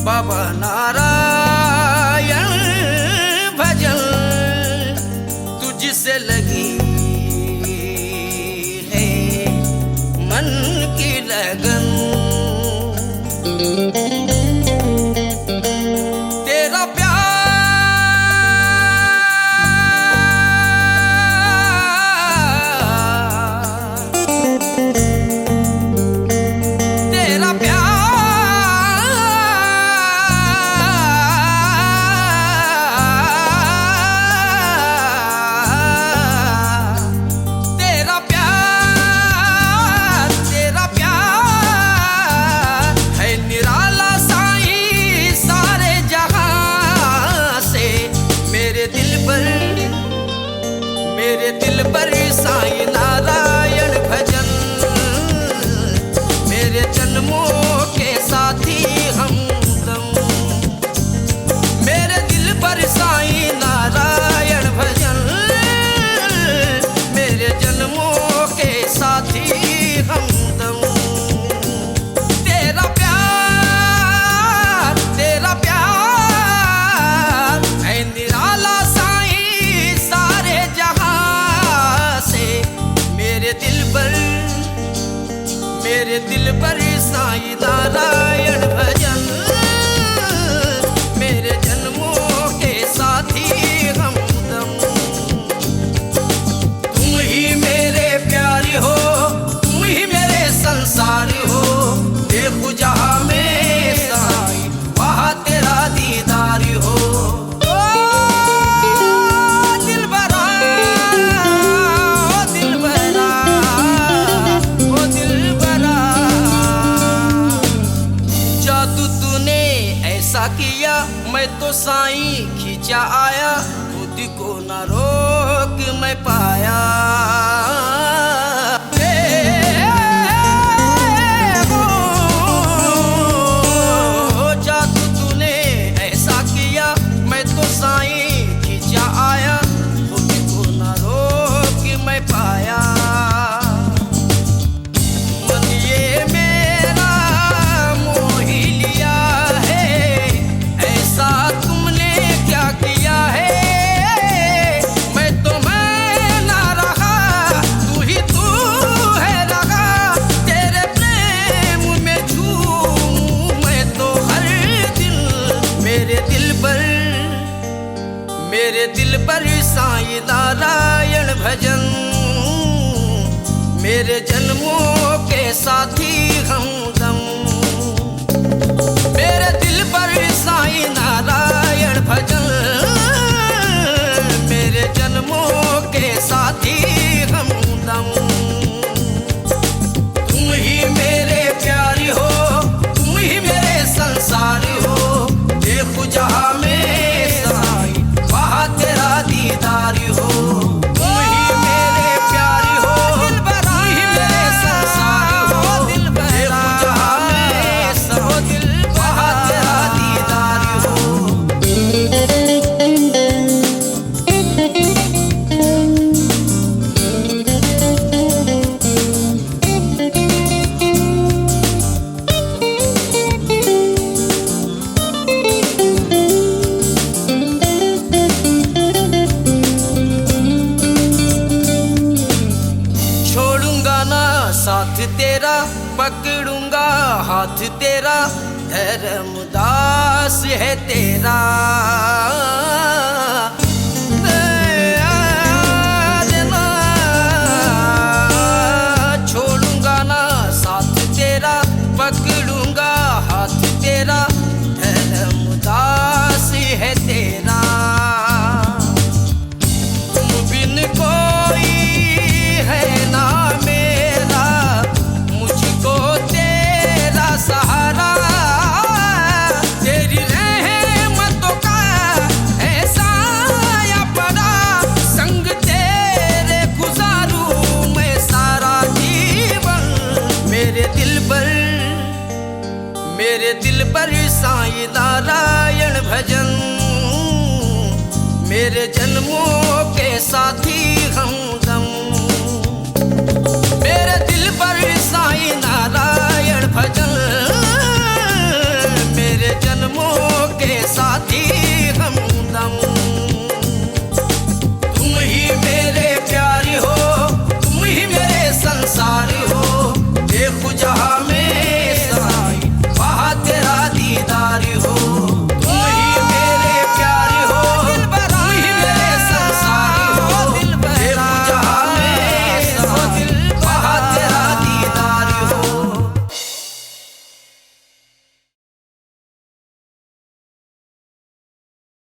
बाबा नारायण भजन तुझसे लगी है मन की लगन। तेरा प्यार मेरे दिल पर साईं नारायण भजन मेरे जन्मों के साथी हमदम। मेरे दिल पर साईं नारायण भजन मेरे जन्मों के साथी हमदम। तेरा प्यार है निराला साईं सारे जहां से। मेरे दिल पर साईं नारायण भजन मेरे जन्मों के साथी हमदम। तुम ही मेरे प्यारी हो तुम ही मेरे संसार हो। देखो जहां में साईं वहां तेरा दीदार हो। किया मैं तो साईं खींचा आया खुद को न रोक मैं पाया। जादू तूने ऐसा किया मैं तो साईं खींचा आया खुद को न रोक मैं पाया। मेरे दिल पर साईं नारायण भजन मेरे जन्मों के साथी हमदम। मेरे दिल पर साईं नारायण भजन मेरे जन्मों के साथी हमदम। तुम ही मेरे प्यारी हो तुम ही मेरे संसार हो। देखो जहां में तेरा दीदार हो। तुम ही मेरे प्यारी हो तुम ही मेरे संसार हो। देखो जहां में सब दिल वहां तेरा दीदार हो। साथ तेरा पकड़ूंगा हाथ तेरा धर्मदास है तेरा। छोड़ूंगा ना साथ तेरा पकड़ूंगा मेरे दिल पर साईं नारायण भजन, मेरे जन्मों के साथी हमदम। मेरे दिल पर साईं नारायण भजन,